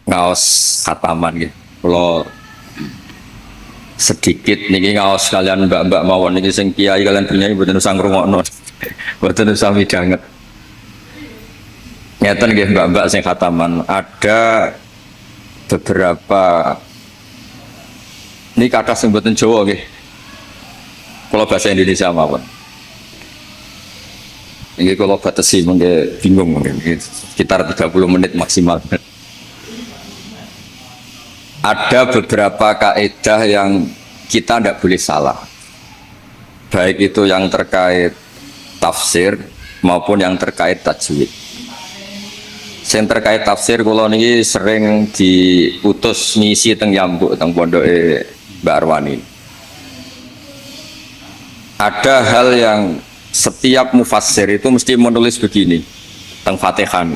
ngaos khataman gitu. Kalau sedikit niki ngaos kalian mbak-mbak mawon niki sing kiai kalian punya mboten usah ngrungokno. Mboten usah midanget. Ngeten nggih mbak-mbak sing khataman, ada beberapa ini kata sing mboten Jawa nggih. Kalau bahasa Indonesia mawon. Ini kalau batasi mungkin bingung mungkin sekitar 30 menit maksimal. Ada beberapa kaidah yang kita tidak boleh salah, baik itu yang terkait tafsir maupun yang terkait tajwid. Yang terkait tafsir kalau ini sering diutus ngisi teng Yambuk teng pondoke Mbak Arwani. Ada hal yang setiap mufassir itu mesti menulis begini teng Fatihah.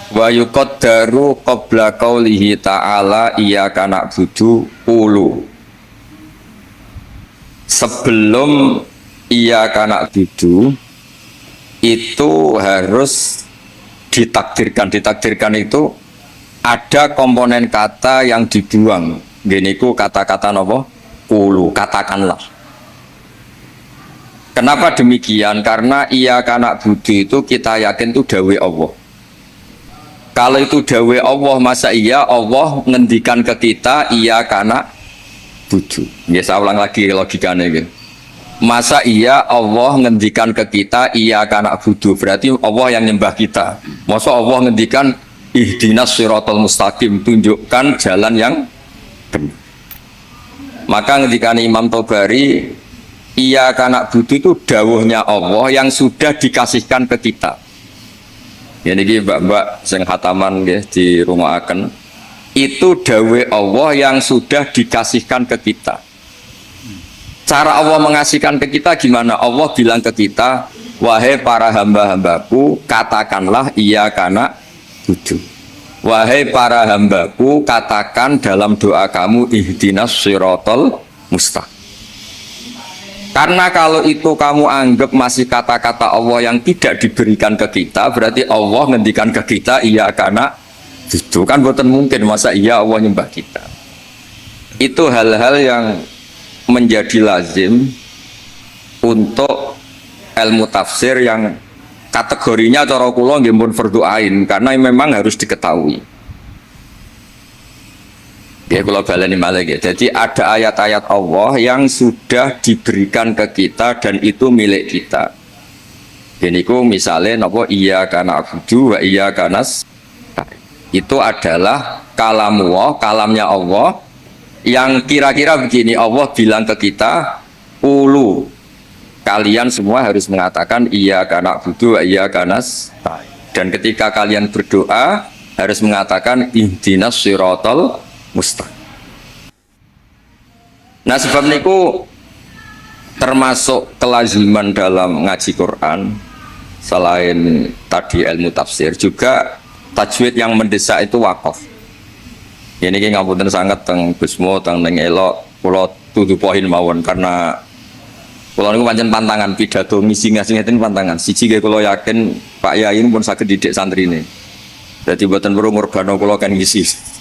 Wa yuqaddaru qabla qaulihi ta'ala iyyaka na'budu qulu. Sebelum iyyaka na'budu itu harus ditakdirkan itu ada komponen kata yang dibuang. Gini ku kata-kata napa? Qulu, katakanlah. Kenapa demikian? Karena iyyaka na'budu itu kita yakin itu dawuh Allah. Kalau itu dawuh Allah, masa iya Allah ngendikan ke kita iya karena budu. Ya saya ulang lagi logikanya gitu. Masa iya Allah ngendikan ke kita iya karena budu, berarti Allah yang nyembah kita. Masa Allah ngendikan ihdinas siratal mustaqim, tunjukkan jalan yang benar. Maka ngendikan Imam Tobari iya karena budu itu dawuhnya Allah yang sudah dikasihkan ke kita. Ya niki mbak-mbak sing khataman nggih di rumah akan itu dawuh Allah yang sudah dikasihkan ke kita. Cara Allah mengasihkan ke kita gimana? Allah bilang ke kita, wahai para hamba-hambaku, katakanlah iya kana budu. Wahai para hambaku, katakan dalam doa kamu ihdinas siratal mustaqim. Karena kalau itu kamu anggap masih kata-kata Allah yang tidak diberikan ke kita, berarti Allah ngendikan ke kita iya karena itu kan bukan mungkin, masa iya Allah nyembah kita. Itu hal-hal yang menjadi lazim untuk ilmu tafsir yang kategorinya cara kula nggih pun fardhu ain, karena memang harus diketahui. Ya kalau baleni malah gitu. Jadi ada ayat-ayat Allah yang sudah diberikan ke kita dan itu milik kita. Ini ku misalnya napa iya kana abudu wa iya kanas. Itu adalah kalamullah, kalamnya Allah yang kira-kira begini, Allah bilang ke kita, ulu kalian semua harus mengatakan iya kana abudu wa iya kanas. Dan ketika kalian berdoa harus mengatakan ihdinas siratal mustaqim. Nah sebab niku termasuk kelaziman dalam ngaji Quran selain tadi ilmu tafsir juga tajwid yang mendesak itu wakaf. Ini ki ngapunten sangat teng Gusmo teng ning elok kula tutu poin mawon karena kula niku pancen pantangan pidato misi ngasih ngeten pantangan. Siji nggih kula yakin Pak Yai pun saged didik santrine. Dadi mboten perlu ngurbano kula kan ngisi.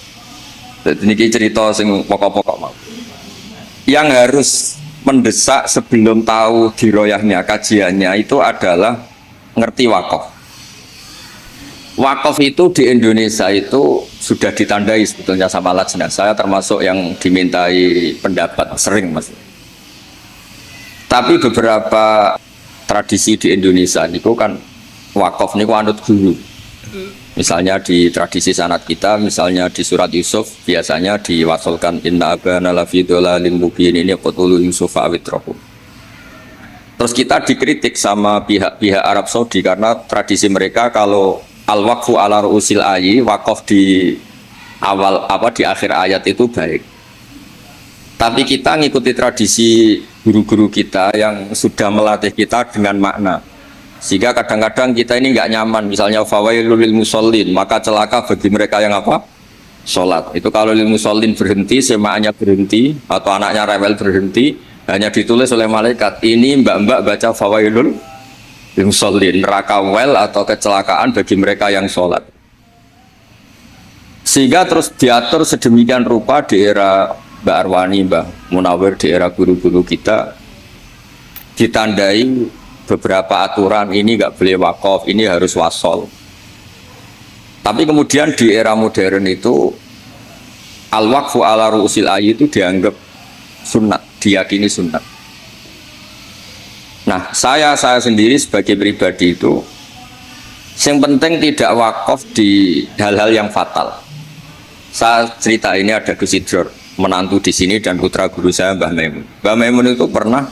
Ini cerita sing pokok-pokok mau. Yang harus mendesak sebelum tahu diroyahnya kajiannya itu adalah ngerti wakaf. Wakaf itu di Indonesia itu sudah ditandai sebetulnya sama lajnah. Saya termasuk yang dimintai pendapat sering mas. Tapi beberapa tradisi di Indonesia itu kan wakaf niku anut guru. Misalnya di tradisi sanad kita, misalnya di surat Yusuf biasanya diwasolkan inna abana lafi dholalin mubin ini qatulu Yusuf awitrahu. Terus kita dikritik sama pihak-pihak Arab Saudi karena tradisi mereka kalau al-waqfu ala ru'usil ayi, wakaf di awal di akhir ayat itu baik. Tapi kita ngikuti tradisi guru-guru kita yang sudah melatih kita dengan makna. Sehingga kadang-kadang kita ini nggak nyaman, misalnya fawailul lil musallin, maka celaka bagi mereka yang sholat. Itu kalau lil musallin berhenti, semaknya berhenti, atau anaknya rewel berhenti, hanya ditulis oleh malaikat, ini mbak-mbak baca fawailul lil musallin, neraka wel atau kecelakaan bagi mereka yang sholat. Sehingga terus diatur sedemikian rupa di era Mbak Arwani, Mbak Munawir, di era guru-guru kita, ditandai beberapa aturan, ini nggak boleh wakaf, ini harus wasol. Tapi kemudian di era modern itu al-waqfu ala ru'usil ayyi itu dianggap sunnat, diyakini sunnat. Nah, saya sendiri sebagai pribadi itu yang penting tidak wakaf di hal-hal yang fatal. Saya cerita ini ada Gus Idror, menantu di sini dan putra guru saya Mbah Maimun. Mbah Maimun itu pernah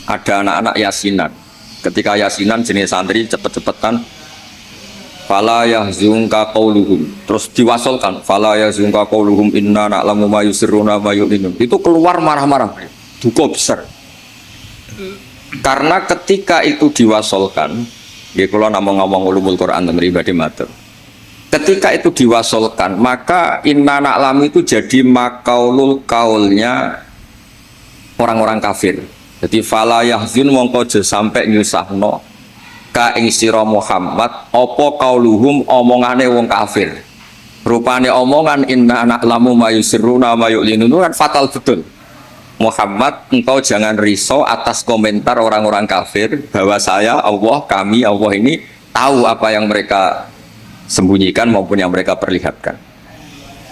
ada anak-anak yasinan. Ketika yasinan jenis santri cepet-cepetan fala yahzunka qauluhum, terus diwasolkan fala yahzunka qauluhum inna na'lamu ma yusirruna ma yu'linun. Itu keluar marah-marah, duka besar. Karena ketika itu diwasolkan, ya kalau ngomong ulumul Quran dan pribadi matur. Ketika itu diwasolkan, maka inna na'lamu itu jadi makaulul kaulnya orang-orang kafir. Jadi fala yahzun mongko aja sampai nyusahno ka ing sira Muhammad apa kauluhum omongane wong kafir. Rupane omongan inna na'lamu ma yusirruna ma yu'linun kan fatal betul. Muhammad, engkau jangan risau atas komentar orang-orang kafir bahwa saya, Allah, kami, Allah ini tahu apa yang mereka sembunyikan maupun yang mereka perlihatkan.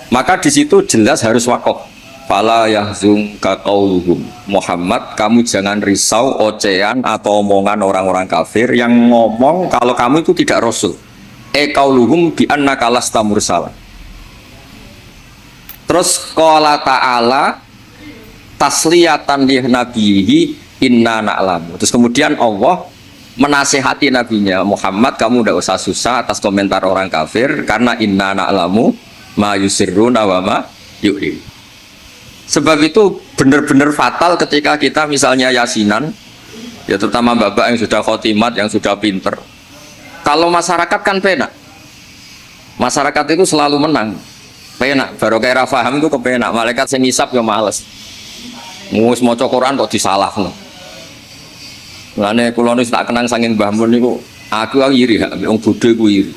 Maka di situ jelas harus wakaf. Fala yahzunka qauluhum. Muhammad, kamu jangan risau ocehan atau omongan orang-orang kafir yang ngomong kalau kamu itu tidak rasul. Qauluhum bi annaka lasta mursala. Terus qala ta'ala tasliyatan li nabihi inna na'lamu. Terus kemudian Allah menasihati nabinya, Muhammad kamu tidak usah susah atas komentar orang kafir karena inna na'lamu ma yusirruna wa ma yu'lin. Sebab itu benar-benar fatal ketika kita misalnya yasinan, ya terutama bapak yang sudah khotimat, yang sudah pinter. Kalau masyarakat kan penak, masyarakat itu selalu menang, penak. Baru kayak rafaham itu kepenak, malaikat yang ngisap ya males. Ngus maca Quran kok disalahno. Lane kula niku tak kenang saking Mbah Mun niku, aku iri hak wong bodho iku iri.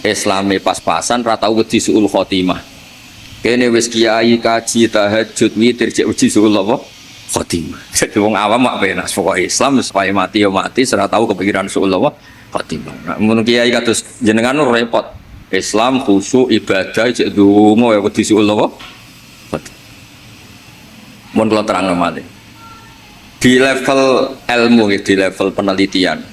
Islame pas-pasan ra tau wedi suul khotimah. Kene wis kiai kaji tahajud witir cek wedi suul apa? Khotimah. Jadi wong awam mak penak pokoke Islam supaya mati ya mati, ora tau kepikiran suul apa? Khotimah. Nah, mun kiai kados jenengan repot. Islam khusyuk ibadah cek donga ya wedi suul apa? Mohon kalau terang nomade di level ilmu, di level penelitian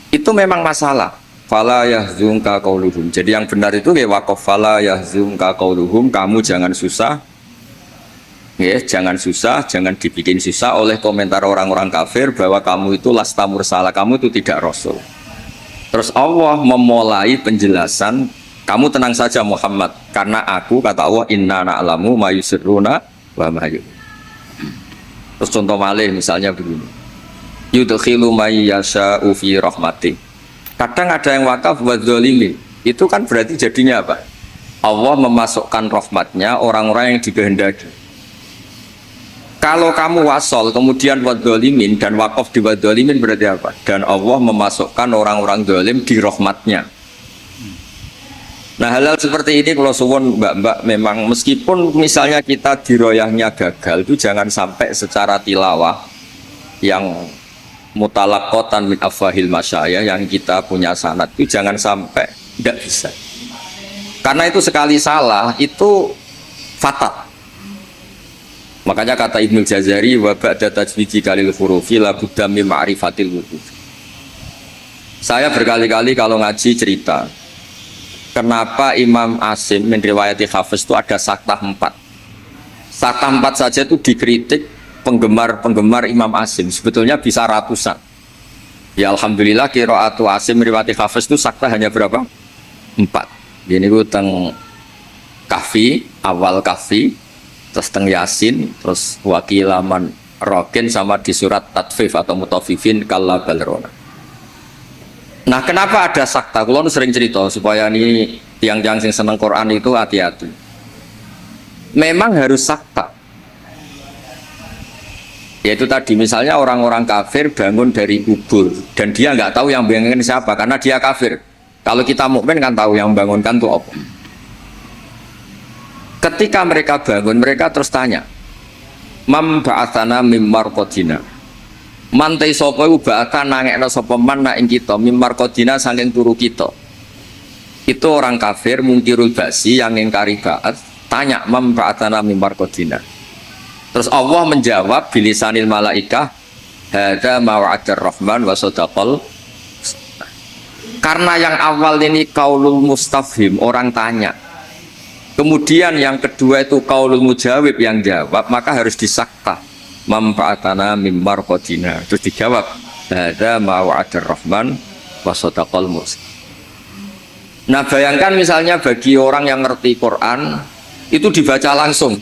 itu memang masalah. Fala yahzunka qauluhum. Jadi yang benar itu ya waqaf fala yahzunka qauluhum, kamu jangan susah, ya jangan susah, jangan dibikin susah oleh komentar orang-orang kafir bahwa kamu itu lasta mursala, kamu itu tidak rasul. Terus Allah memulai penjelasan, kamu tenang saja Muhammad, karena aku kata Allah inna na'lamu ma yusirruna wa ma yu'lin. Terus contoh malih misalnya begini, yudkhilu may yasha'u fi rahmati. Kadang ada yang wakaf wa dzalimin, itu kan berarti jadinya apa? Allah memasukkan rahmatnya orang-orang yang dikehendaki. Kalau kamu wasol kemudian wa dzalimin dan wakaf di wa dzalimin berarti apa? Dan Allah memasukkan orang-orang zalim di rahmatnya. Nah hal-hal seperti ini kalau suwun mbak-mbak memang meskipun misalnya kita diroyahnya gagal itu jangan sampai secara tilawah yang mutalakotan min afwahil masyayikh yang kita punya sanad itu jangan sampai tidak bisa, karena itu sekali salah itu fatal. Makanya kata Ibnu Jazari wa ba'da tajwidi kalil hurufi la budda min ma'rifatil wujud. Saya berkali-kali kalau ngaji cerita kenapa Imam Asim meriwayati Hafiz itu ada saktah 4. Saktah 4 saja itu dikritik penggemar Imam Asim, sebetulnya bisa ratusan. Ya alhamdulillah qiraatu Asim meriwayati Hafiz itu saktah hanya berapa? 4. Ini ku teng Kahfi, awal Kahfi, terus teng Yasin, terus wakilaman Rokin sama di surat Tatfif atau Mutafifin kalla balrona. Nah kenapa ada sakta? Kalau sering cerita supaya ini tiang-tiang yang seneng Quran itu hati-hati. Memang harus sakta. Yaitu tadi misalnya orang-orang kafir bangun dari kubur dan dia nggak tahu yang bangunkan siapa karena dia kafir. Kalau kita mukmin kan tahu yang bangunkan itu apa. Ketika mereka bangun, mereka terus tanya, "Mam ba'atsana mim marqadina." Mantai sapa iku ba'atha nangekno sapa man ing kita mim marqadina saking turu kita. Itu orang kafir mungkirul ba'si yang ingkari ba'at, tanya, "Mam ba'atsana mim marqadina." Terus Allah menjawab bilisanil malaikah, "Hadza ma wa'adar rahman wa sadaqal." Karena yang awal ini qaulul mustafhim, orang tanya. Kemudian yang kedua itu qaulul mujawib, yang jawab, maka harus disakta. Manfaatana mim marqadina. Terus dijawab, "Hadza ma wa'adar rahman wa sadaqal mursalin." Nah, bayangkan misalnya bagi orang yang ngerti Quran, itu dibaca langsung.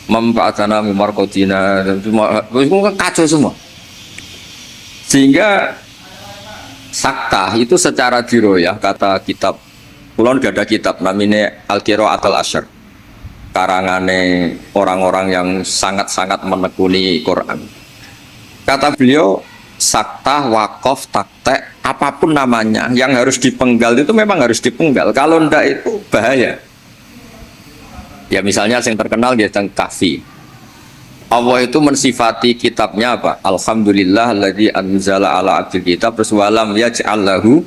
Manfaatana mim marqadina, semua kacau semua. Sehingga sakta itu secara diroyah, kata kitab kulon gak ada kitab namanya Al-Qira'at al-Asyr, karangane orang-orang yang sangat-sangat menekuni Quran. Kata beliau, sakta, wakof, taktek, apapun namanya yang harus dipenggal itu memang harus dipenggal. Kalau ndak itu bahaya. Ya misalnya yang terkenal dia tentang kafi. Allah itu mensifati kitabnya apa? Alhamdulillah alladzi anzala ala abdil kitab terus walam yaj'al lahu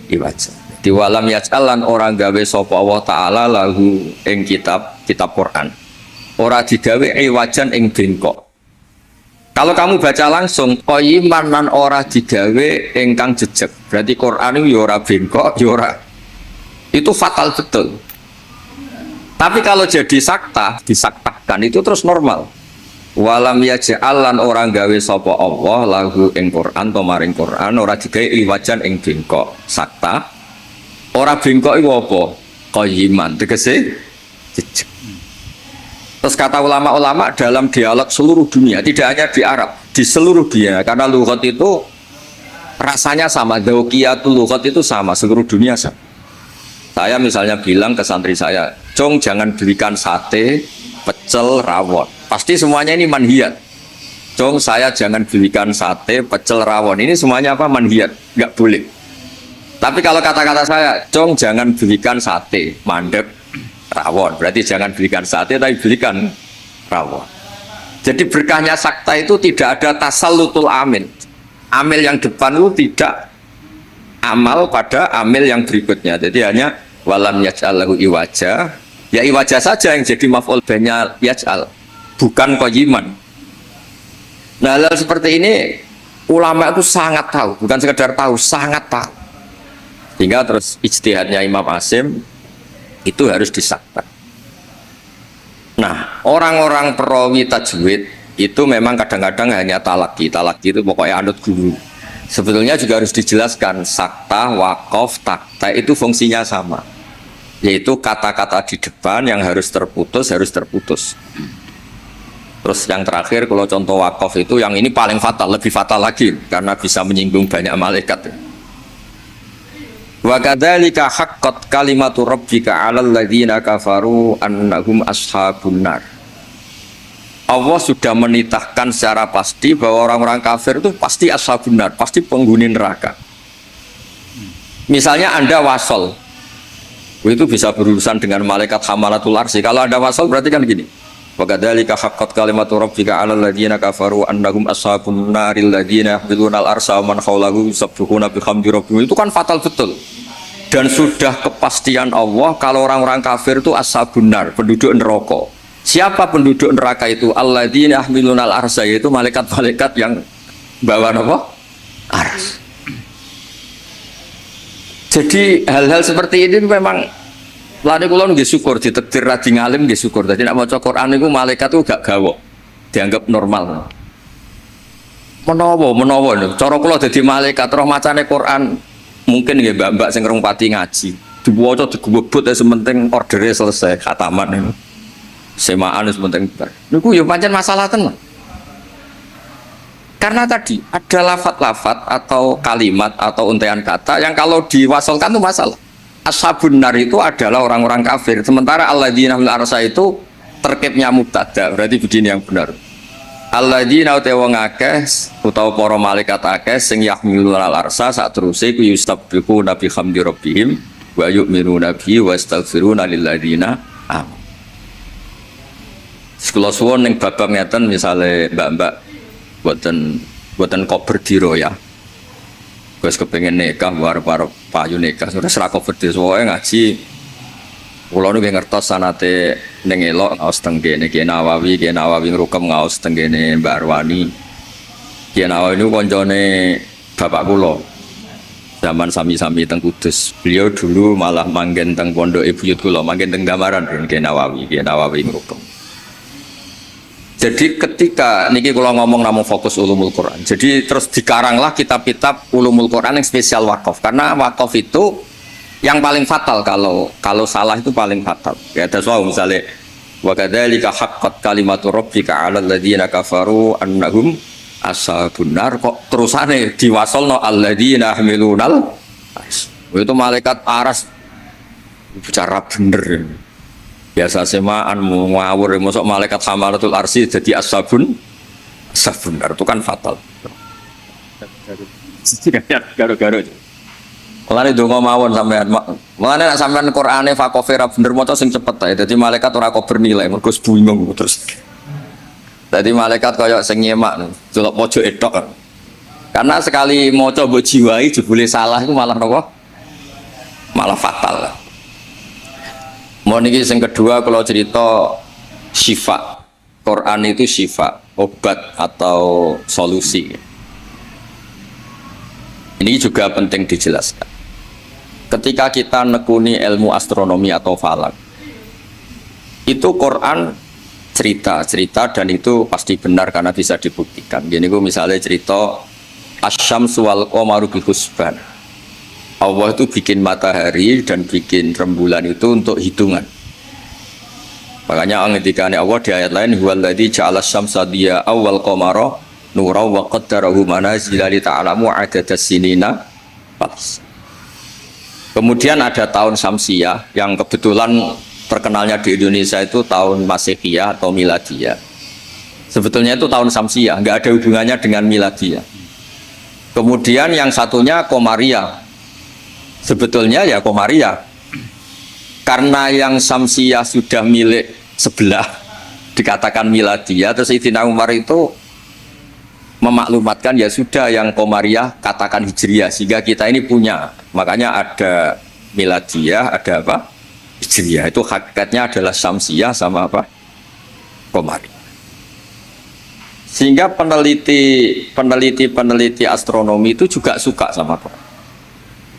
iwaja. Di walam yaj'al lan orang gawe sapa Allah taala lahu ing kitab Quran. Ora digawe iwajan ing bengkok. Kalau kamu baca langsung qayyiman lan ora digawe ingkang jejeg. Berarti Quran itu ya ora bengkok, ya ora. Itu fatal betul. Tapi kalau jadi sakta, disaktahkan itu terus normal. Walam yaj'al lan orang gawe sapa Allah lahu ing Quran to maring Quran ora digawe iwajan ing bengkok. Sakta ora bengkok iku apa? Qayyiman, tegese jejeg. Terus kata ulama-ulama dalam dialog seluruh dunia, tidak hanya di Arab, di seluruh dunia, karena lughat itu rasanya sama, dzauqiyatul lughat itu sama, seluruh dunia sama. Saya misalnya bilang ke santri saya, "Cong, jangan belikan sate, pecel, rawon." Pasti semuanya ini manhiyat. Cong, saya jangan belikan sate, pecel, rawon. Ini semuanya apa? Manhiyat, nggak boleh. Tapi kalau kata-kata saya, "Cong, jangan belikan sate, mandek, rawon." Berarti jangan belikan sate, tapi belikan rawon. Jadi berkahnya sakta itu tidak ada tasallutul amil. Amil yang depan itu tidak amal pada amil yang berikutnya. Jadi hanya walam yaj'al lahu iwaja. Ya iwaja saja yang jadi maf'ul banya yaj'al, bukan qayyiman. Nah, hal seperti ini ulama itu sangat tahu, bukan sekedar tahu, sangat tahu. Sehingga terus ijtihadnya Imam Asim itu harus disakta. Nah, orang-orang perawi tajwid itu memang kadang-kadang hanya talaki. Talaki itu pokoknya anut guru. Sebetulnya juga harus dijelaskan sakta, wakof, takta itu fungsinya sama. Yaitu kata-kata di depan yang harus terputus, harus terputus. Terus yang terakhir kalau contoh wakof itu yang ini paling fatal, lebih fatal lagi karena bisa menyinggung banyak malaikat. Wa kadzalika haqqat kalimatu rabbika 'alal ladzina kafaru annahum ashabun nar. Allah sudah menitahkan secara pasti bahwa orang-orang kafir itu pasti ashabun nar, pasti penghuni neraka. Misalnya Anda wasol, itu bisa berurusan dengan malaikat hamalatul arsy. Kalau Anda wasol berarti kan gini. Wa kadzalika haqqat kalimatu rabbika 'alal ladzina kafaru annahum ashabun naril ladzina yahmiluna al-arsy wa man hawlahu yusabbihuna bihamdi rabbihim. Itu kan fatal betul. Dan sudah kepastian Allah kalau orang-orang kafir itu ashabun nar, penduduk neraka. Siapa penduduk neraka itu? Alladzina yahmiluna al-arsy, yaitu malaikat-malaikat yang bawa apa? Ars. Jadi hal-hal seperti ini memang lani kula nggih syukur ditakdir radi ngalim nggih syukur. Dadi nek maca Quran niku malaikat itu gak gawok. Dianggap normal. Menawa cara kula dadi malaikat roh macane Quran mungkin nggih mbak-mbak sing ngrungpati ngaji. Diwaca digubut sementing ordere selesai khataman niku. Semaan sementing bar. Niku ya pancen masalah tenan. Karena tadi ada lafat-lafat atau kalimat atau untaian kata yang kalau diwasolkan itu masalah. Ashabun nar itu adalah orang-orang kafir. Sementara alladzina fil arsy itu terkibnya mubtada. Berarti begini yang benar. Alladzina utawa ngakeh utawa para malaikat akeh sing yahmiluna al-arsy sak teruse ku yustabbiquna bi hamdi rabbihim wa yu'minuna bihi wa yastaghfiruna lil ladzina amanu. Sekolah suwon yang babak ngeten misalnya mbak-mbak buatan koper diro ya. Gue kepengen nikah, baru payu nikah. Sudah serah koper diro, soalnya ngaji. Kulo nu ngertos sanate ning elok ngaos teng kene Ki Nawawi ngrukem ngaos teng kene Mbak Arwani. Ki Nawawi niku koncone bapak kula. Zaman sami-sami teng Kudus. Beliau dulu malah manggen teng pondok buyut kula, manggen teng Damaran Ki Nawawi ngrukem. Jadi ketika niki kula ngomong namung fokus ulumul Quran. Jadi terus dikaranglah kitab-kitab ulumul Quran yang spesial wakaf. Karena wakaf itu yang paling fatal kalau salah itu paling fatal. Ya ada soal misalnya wa kadzalika haqqat kalimatu rabbika 'alal ladzina kafaru annahum ashabun nar, kok terusane diwasolno alladzina hamilunal itu malaikat aras bicara bener. Biasa semaan ngawur mosok malaikat hamalatul arsi jadi ashabun nar itu kan fatal. Garo-garo. Mulane donga mawon sampean. Mulane nek sampean Qur'ane fakofera bener maca sing cepet ae. Dadi malaikat ora kok bernilai, mergo bingung terus. Dadi malaikat kaya sing nyemak, delok pojok etok. Karena sekali maca mbok jiwai jebule salah iku malah napa? Malah fatal. Mau niki sing kedua kalau cerita syifa. Quran itu syifa, obat atau solusi. Ini juga penting dijelaskan. Ketika kita nekuni ilmu astronomi atau falak, itu Quran cerita dan itu pasti benar karena bisa dibuktikan. Gini gue misalnya cerita asyamsu wal qamaru bil husban. Allah itu bikin matahari dan bikin rembulan itu untuk hitungan. Makanya ketika Allah di ayat lain huwallazi ja'ala syamsa diya awwal qamara nura wa qaddarahu manazila li ta'lamu 'adadas sinina. Kemudian ada tahun Syamsiyah yang kebetulan terkenalnya di Indonesia itu tahun Masehiyah atau Miladiyah. Sebetulnya itu tahun Syamsiyah, nggak ada hubungannya dengan Miladiyah. Kemudian yang satunya Komariah. Sebetulnya ya Komariah. Karena yang Syamsiyah sudah milik sebelah dikatakan Miladiyah, terus Sayyidina Umar itu memaklumatkan ya sudah yang Komariah katakan Hijriyah sehingga kita ini punya. Makanya ada Miladiyah, ada apa? Hijriyah. Itu hakikatnya adalah Syamsiyah sama apa? Komariah. Sehingga peneliti astronomi itu juga suka sama Quran.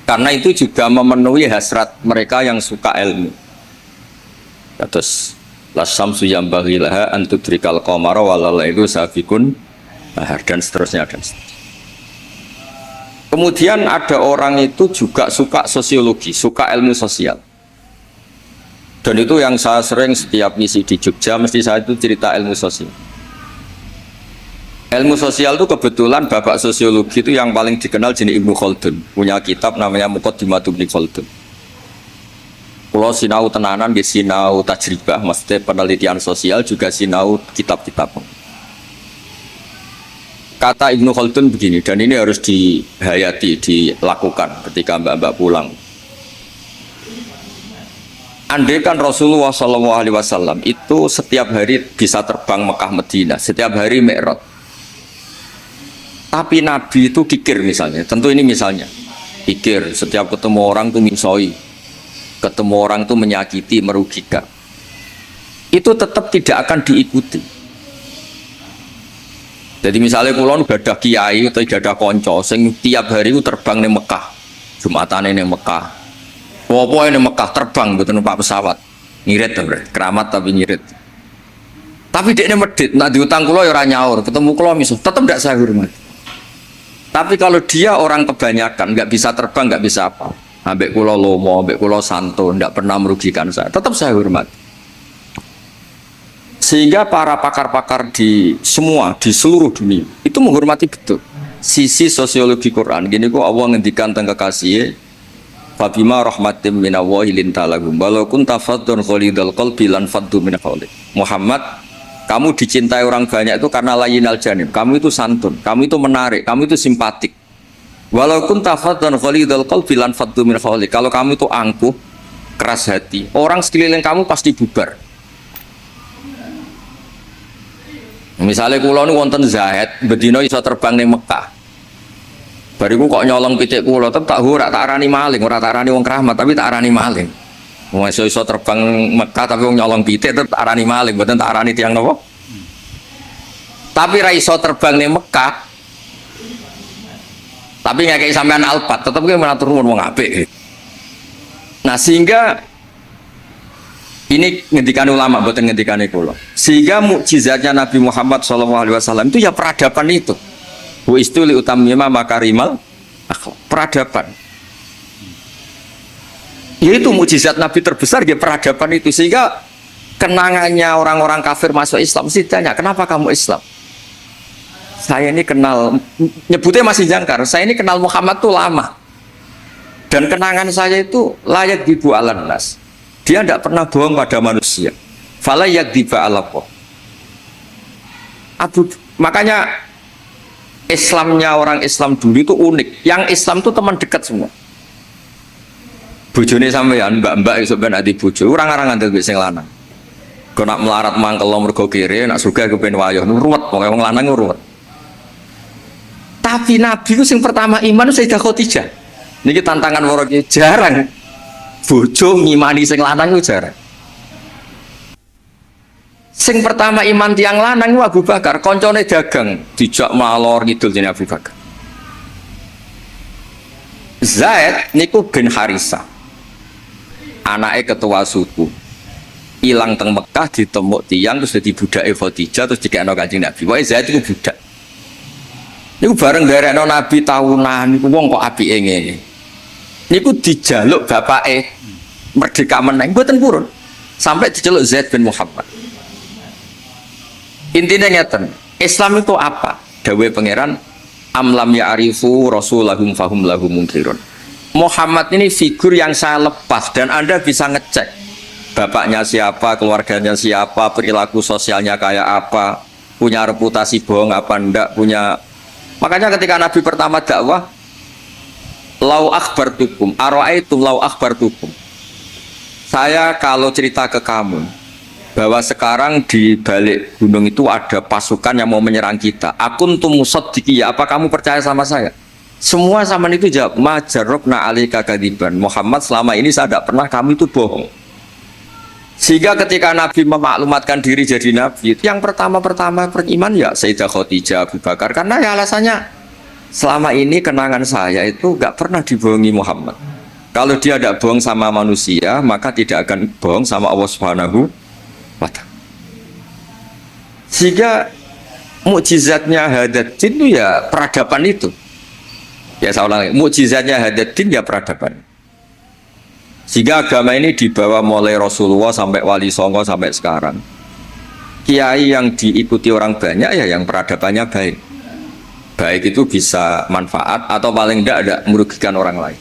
Karena itu juga memenuhi hasrat mereka yang suka ilmu. Terus la syamsu yambaghi laha an tudrikal qamara wal lailu sabiqun dan seterusnya dan seterusnya. Kemudian ada orang itu juga suka sosiologi, suka ilmu sosial. Dan itu yang saya sering setiap misi di Jogja mesti saya itu cerita ilmu sosial. Ilmu sosial itu kebetulan bapak sosiologi itu yang paling dikenal jenis Ibnu Khaldun, punya kitab namanya Muqaddimatu Ibnu Khaldun. Kalau sinau tenanan di sinau tajribah, maksudnya penelitian sosial juga sinau kitab-kitab. Kata Ibnu Khaldun begini, dan ini harus dihayati, dilakukan ketika mbak-mbak pulang. Andai kan Rasulullah SAW itu setiap hari bisa terbang Mekah Madinah, setiap hari Mi'raj. Tapi Nabi itu kikir misalnya, tentu ini misalnya, kikir setiap ketemu orang itu misoi, ketemu orang itu menyakiti, merugikan. Itu tetap tidak akan diikuti. Jadi misalnya kulon gak ada kiai atau gak ada konco, sing tiap hari itu terbang di Mekah, Jumatan ini Mekah, Wopo ini Mekah terbang betul numpak pesawat, ngirit keramat tapi ngirit. Tapi dia medit, nak diutang kulo ya orang nyaur, ketemu kulo misuh, tetap tidak saya hormat. Tapi kalau dia orang kebanyakan, nggak bisa terbang, nggak bisa apa, ambek kulo lomo, ambek kulo santo, nggak pernah merugikan saya, tetap saya hormat. Sehingga para pakar-pakar di semua, di seluruh dunia, itu menghormati betul sisi sosiologi Quran. Gini kok Allah ngendikan tentang kekasih, Fabima rahmatim minallahi lintalagum walau kunta faddun ghalidul qalbi lan faddu min hawlik. Muhammad, kamu dicintai orang banyak itu karena layinal janib. Kamu itu santun, kamu itu menarik, kamu itu simpatik. Walau kunta faddun ghalidul qalbi lan faddu min hawlik. Kalau kamu itu angkuh, keras hati, orang sekeliling kamu pasti bubar. Misalnya kula nu wonten Zaid, bedino iso terbang ning Mekah. Bariku kok nyolong pitik kula, tak ora tak arani maling, ora tak arani wong keramat, tapi tak arani maling. Wong iso terbang Mekah tapi wong nyolong pitik tetep tak arani maling, mboten tak arani tiyang napa? Tapi ra iso terbang ning Mekah. Tapi ngekeki sampean alpat, tetep ki matur nuwun wong apik. Nah, sehingga ini ngendikan ulama, bukan ngendikan kula. Sehingga mukjizatnya Nabi Muhammad SAW itu ya peradaban itu. Wa istuli utamima makarimal akhlak, peradaban. Yaitu mukjizat Nabi terbesar ya peradaban itu. Sehingga kenangannya orang-orang kafir masuk Islam sih tanya, kenapa kamu Islam? Saya ini kenal, nyebutnya masih jangkar. Saya ini kenal Muhammad tuh lama. Dan kenangan saya itu layak dibu alan nas. Dia tidak pernah bohong pada manusia. Fala yakdziba alaqah. Makanya Islamnya orang Islam dulu itu unik. Yang Islam itu teman dekat semua. Bojone sampean, mbak-mbak iso ben ati bojo, orang-orang ngandel wis sing lanang. Kok nak melarat mangkel mergo kere, nak sugih kepen wayah, ruwet pokoke wong lanang ruwet. Tapi Nabi itu sing pertama iman Sayyidah Khadijah. Niki tantangan waro jarang. Bojo ngimani sing lanang itu jarang. Sing pertama iman tiang lanang itu Abu Bakar, koncone dagang dijak malor ngidul jenenge Abu Bakar. Zaid niku bin Harisa, anake ketua suku, ilang teng Mekah ditemuk tiang terus dadi budake Khadijah terus dikekno Kanjeng Nabi. Pokoke Zaid iku budak. Niku bareng nderekno Nabi tahunan niku wong kok apike ngene. Niku dijaluk bapake merdeka meneng mboten purun sampai diceluk Zaid bin Muhammad. Intinya ngeten, Islam itu apa? Dawe pangeran amlam ya'rifu rasulahum fahum lahum munkirun. Muhammad ini figur yang saya lepas dan Anda bisa ngecek bapaknya siapa, keluarganya siapa, perilaku sosialnya kayak apa, punya reputasi bohong apa enggak, punya. Makanya ketika Nabi pertama dakwah, lau akhbartukum ara'aitum lau akhbartukum, saya kalau cerita ke kamu bahwa sekarang di balik gunung itu ada pasukan yang mau menyerang kita, akuntum musaddiqi, apa kamu percaya sama saya? Semua zaman itu jawab majarrobna alika kadiban, Muhammad selama ini saya tidak pernah kamu itu bohong. Sehingga ketika Nabi memaklumatkan diri jadi Nabi, yang pertama-tama beriman ya Sayyidah Khadijah, Abu Bakar, karena ya alasannya selama ini kenangan saya itu nggak pernah dibohongi Muhammad. Kalau dia tidak bohong sama manusia, maka tidak akan bohong sama Allah Subhanahu wa Ta'ala. Sehingga mukjizatnya Hadaddin itu ya peradaban itu. Ya saya ulangi, mukjizatnya Hadaddin ya peradaban. Sehingga agama ini dibawa mulai Rasulullah sampai Wali Songo sampai sekarang. Kiai yang diikuti orang banyak ya yang peradabannya baik. Baik itu bisa manfaat atau paling tidak ada merugikan orang lain.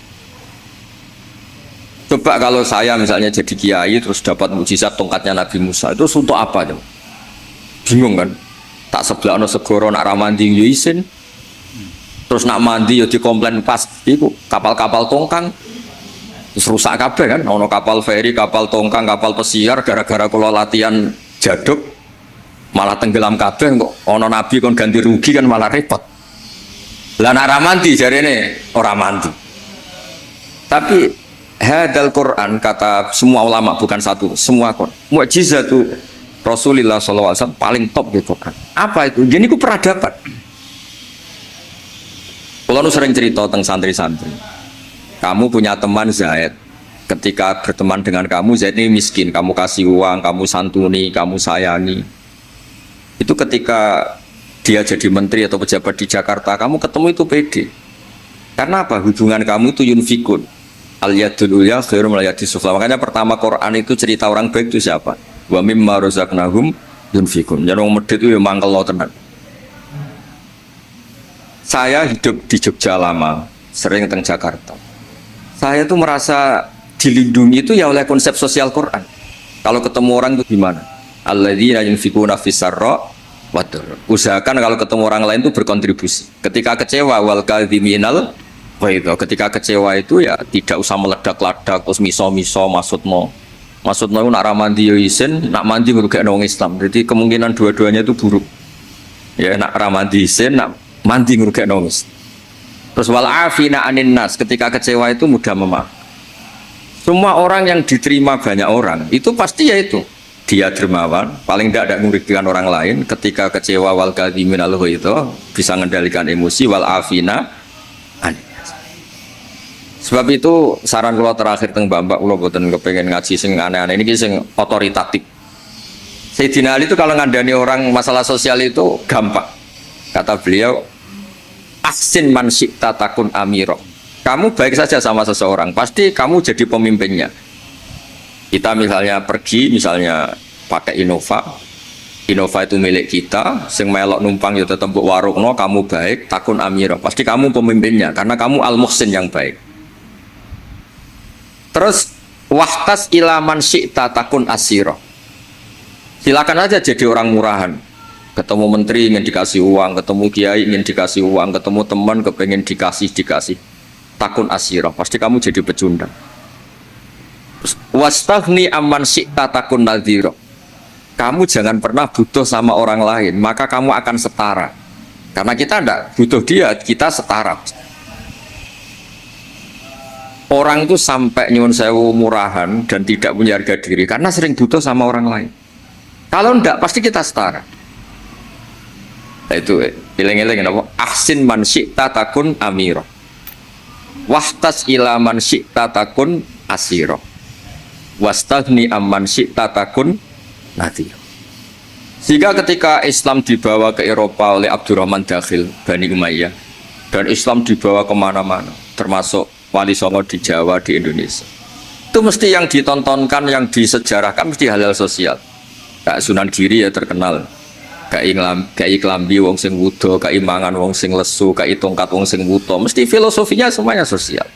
Coba kalau saya misalnya jadi kiai terus dapat mukjizat tongkatnya Nabi Musa, itu untuk apa dong? Bingung kan? Tak sebelah no segoro nak ramandi yo isin. Terus nak mandi yo dikomplain pas iku kapal-kapal tongkang. Terus rusak kabeh kan, ono kapal feri, kapal tongkang, kapal pesiar gara-gara kula latihan jaduk malah tenggelam kabeh kok ono nabi kon ganti rugi kan malah repot. Lah nak ramandi jarene ora mandi. Tapi hadal Quran kata semua ulama bukan satu, semua Quran. Mukjizatu Rasulullah SAW paling top di Quran. Apa itu? Jadi itu peradaban. Kalau nu sering cerita tentang santri-santri. Kamu punya teman Zaid. Ketika berteman dengan kamu, Zaid ini miskin. Kamu kasih uang, kamu santuni, kamu sayangi. Itu ketika dia jadi menteri atau pejabat di Jakarta, kamu ketemu itu pede. Karena apa? Hubungan kamu itu yunfikun. Al-yadul ulya khairum al-yadis sufla. Makanya pertama Quran itu cerita orang baik itu siapa? Wa mimma razaqnahum yunfikun. Jadi orang medit itu mangkel lo tenan. Saya hidup di Jogja lama, sering teng Jakarta. Saya tuh merasa dilindungi itu ya oleh konsep sosial Quran. Kalau ketemu orang itu gimana? Alladzina yunfikuna fis-sarra wad-dharra. Usahakan kalau ketemu orang lain itu berkontribusi. Ketika kecewa wal kadhiminal ghaidha. Ketika kecewa itu ya tidak usah meledak-ledak terus miso-miso maksudmu itu nak mandi yo isin, nak mandi merugekno wong Islam. Jadi kemungkinan dua-duanya itu buruk. Ya nak ramadisin, nak mandi ngrugekno wis. Terus wal afina anin nas, ketika kecewa itu mudah memaafkan. Semua orang yang diterima banyak orang itu pasti yaitu dia dermawan, paling tidak ada merugikan orang lain. Ketika kecewa wal kadhimin al itu bisa mengendalikan emosi wal afina anin nas. Sebab itu saran kula terakhir teng Mbak kula boten kepengen ngaji sing aneh-aneh ini sing otoritatif. Sayyidina Ali itu kalau ngandani orang masalah sosial itu gampang. Kata beliau, ahsin man syi'ta takun amiro. Kamu baik saja sama seseorang, pasti kamu jadi pemimpinnya. Kita misalnya pergi, misalnya pakai Innova. Innova itu milik kita, sing melok numpang ya tetep mbok warungno, kamu baik, takun amiro. Pasti kamu pemimpinnya karena kamu al-muhsin yang baik. Terus wahtas ilaman syi'ta takun asiro. Silakan aja jadi orang murahan. Ketemu menteri ingin dikasih uang, ketemu kiai ingin dikasih uang, ketemu teman kepengen dikasih. Takun asiro, pasti kamu jadi pecundang. Wastaghni amman syi'ta takun nadhiro. Kamu jangan pernah butuh sama orang lain, maka kamu akan setara. Karena kita tidak butuh dia, kita setara. Orang itu sampai nyuwun sewu murahan dan tidak punya harga diri karena sering butuh sama orang lain. Kalau enggak, pasti kita setara. Nah, itu eling-eling apa? Ahsin man syi'ta takun amiro. Wahtas ila man syi'ta takun asiro. Wastaghni amman syi'ta takun nadhiro. Sehingga ketika Islam dibawa ke Eropa oleh Abdurrahman Dakhil Bani Umayyah dan Islam dibawa kemana-mana, termasuk Wali Songo di Jawa, di Indonesia, itu mesti yang ditontonkan, yang disejarahkan mesti hal-hal sosial. Kayak Sunan Giri ya terkenal, kayak klambi wong sing wudo, kayak mangan wong sing lesu, kayak tongkat wong sing wuto, mesti filosofinya semuanya sosial.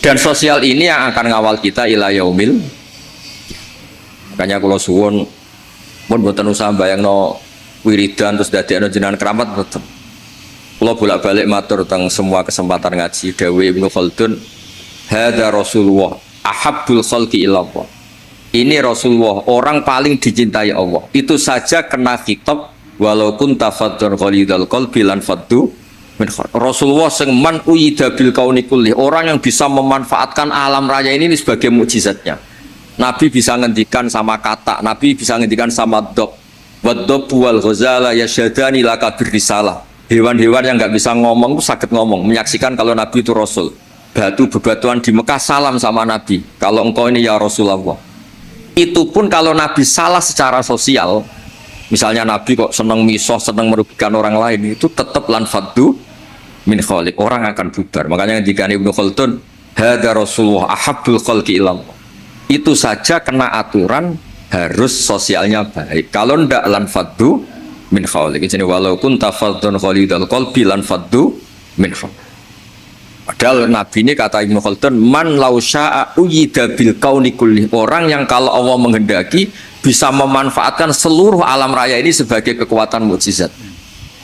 Dan sosial ini yang akan ngawal kita ila yaumil. Makanya kalau suwun pun boten usah bayangno wiridan terus dadekno jenengan keramat boten. Kula bolak-balik matur teng semua kesempatan ngaji dawuh Ibnu Khaldun, hadza Rasulullah ahabbul khalqi ilallah. Ini Rasulullah, orang paling dicintai Allah. Itu saja kena khitab walaupun tafadzur ghalidul qalbi lan faddu min Rasulullah sing man uyida bil kauni kulli, orang yang bisa memanfaatkan alam raya ini sebagai mukjizatnya. Nabi bisa ngendikan sama kata, Nabi bisa ngendikan sama dob. Waddob wal ghazala yasyadani laka birrisalah. Hewan-hewan yang nggak bisa ngomong itu sakit ngomong, menyaksikan kalau Nabi itu Rasul. Batu bebatuan di Mekah salam sama Nabi. Kalau engkau ini ya Rasulullah. Itu pun kalau Nabi salah secara sosial, misalnya Nabi kok senang misoh, senang merugikan orang lain, itu tetap lan faddu min khaliq, orang akan bubar. Makanya jika Ibnu Khaldun, hadza Rasulullah ahabbul khalqi ilallah. Itu saja kena aturan harus sosialnya baik. Kalau ndak lan faddu min khaliq. Jadi walaupun tafadzun khalidul qalbi lan faddu min khaliq. Padahal Nabi ini kata Ibnu Khaldun, man lau sya'a uyida bil kauni kulli, orang yang kalau Allah menghendaki bisa memanfaatkan seluruh alam raya ini sebagai kekuatan mukjizat.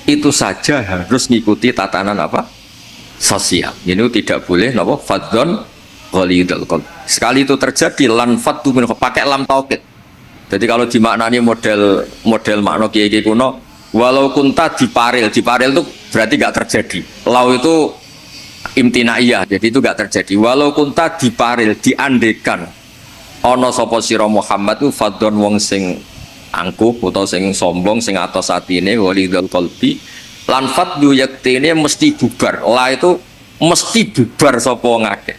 Itu saja harus ngikuti tatanan apa? Sosial. Ini tidak boleh napa? Fadzon ghalidul qalb. Sekali itu terjadi lan faddu min, pakai lam taukid. Jadi kalau dimaknani model makna kiai-kiai kuno, walau kunta diparil itu berarti nggak terjadi. Lau itu imtinaiyah, jadi itu gak terjadi. Walau kunta diparil, diandekan ono sapa sira Muhammad itu fadhon wong sing angkuh atau sing sombong, sing atos atine walidul qalbi lan fadhu yaktine mesti bubar. Lah itu mesti bubar sapa ngake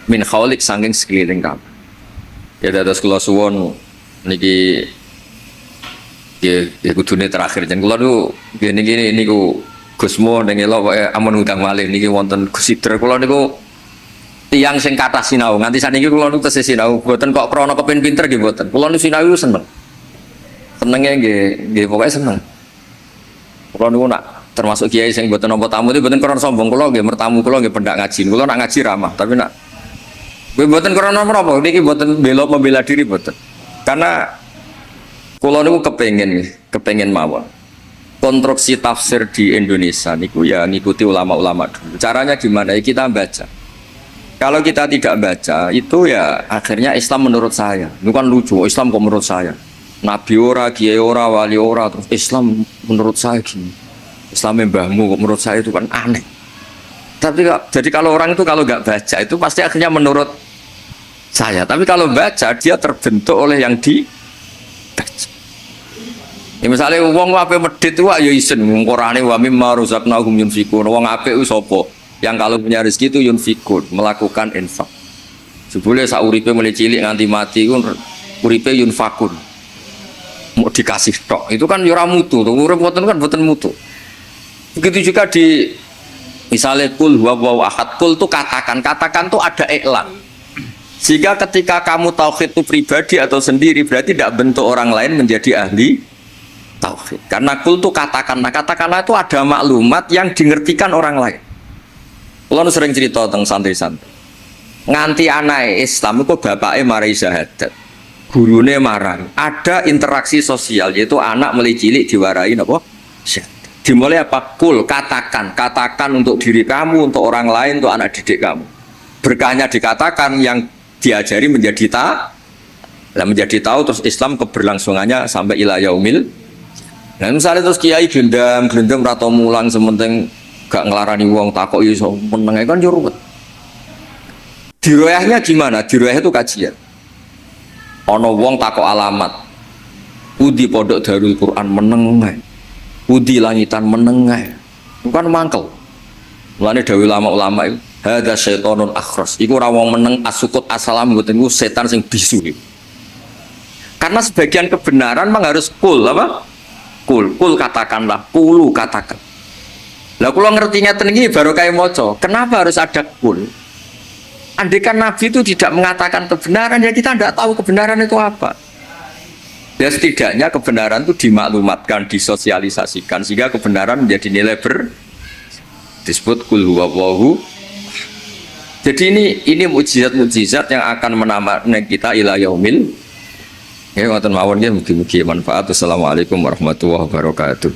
min khaulik saking sekeliling kamu. Ya dados kula suwun niki ya kudune terakhir jen kula niku gini niku Gusmo ning elok wae amun utang malih niki wonten Gus Sidr kula niku tiyang sing kathah sinau nganti saniki kula niku tesih sinau mboten kok krana kepengin pinter nggih mboten. Kula niku sinau seneng. Senenge nggih pokoke seneng. Kula niku nak termasuk kiai sing mboten nampa tamu itu mboten krana sombong, kula nggih mertamu kula nggih pendak ngaji. Kula nak ngaji ramah, tapi nak mboten krana menapa niki mboten membela diri mboten. Karena kula niku kepengin mawon konstruksi tafsir di Indonesia niku ya ngikuti ulama-ulama dulu. Caranya gimana? Ya kita baca. Kalau kita tidak baca itu ya akhirnya Islam menurut saya. Itu kan lucu, Islam kok menurut saya. Nabi ora, kiai ora, wali ora, terus Islam menurut saya gini. Islam mbahmu menurut saya itu kan aneh. Tapi jadi kalau orang itu kalau nggak baca itu pasti akhirnya menurut saya. Tapi kalau baca dia terbentuk oleh yang dibaca. Ya misalnya wong ape medhit itu ya isen Qur'ane wa mimma razaqnahum yunfikun. Wong apik ku sapa? Yang kalau punya rezeki itu yunfikun, melakukan infak. Sebule sak uripe mulai cilik nganti mati ku uripe yunfakun. Mau dikasih tok. Itu kan ya ora mutu, urip mboten kan mboten mutu. Begitu juga di misalnya kul huwallahu ahad, kul itu katakan tuh ada iklan. Sehingga ketika kamu tauhid itu pribadi atau sendiri berarti tidak bentuk orang lain menjadi ahli tauhid. Karena kul itu katakanlah itu ada maklumat yang dingertikan orang lain. Kalau sering cerita tentang santri-santri. Nganti anak Islam itu bapaknya marai syahadat. Gurune marah. Ada interaksi sosial yaitu anak mulai cilik diwarai apa? Syahadat. Dimulai apa? Kul katakan untuk diri kamu, untuk orang lain, untuk anak didik kamu. Berkahnya dikatakan yang diajari menjadi menjadi tahu terus Islam keberlangsungannya sampai ila yaumil. Nah misalnya terus kiai gendam atau mulang sementing gak ngelarani wong takok iso meneng kan yo ruwet. Diroyahnya gimana? Diroyah itu kajian. Ono wong takok alamat. Udi pondok Darul Quran meneng. Udi langitan menengah, bukan mangkel. Mulane dawuh ulama itu, hadza syaitonun akhras. Iku ora wong meneng asukut asalam mboten iku setan sing bisu. Karena sebagian kebenaran memang harus kul apa? Kul katakanlah, kulu katakan. Lah kula ngertinya teniki baru kayak maca. Kenapa harus ada kul? Andaikan Nabi itu tidak mengatakan kebenaran, ya kita tidak tahu kebenaran itu apa. Ya setidaknya kebenaran itu dimaklumatkan, disosialisasikan sehingga kebenaran menjadi nilai disebut kul huwallahu. Jadi ini mukjizat yang akan menambah kita ila yaumil. Ya ngoten mawon nggih mugi-mugi manfaat. Assalamualaikum warahmatullahi wabarakatuh.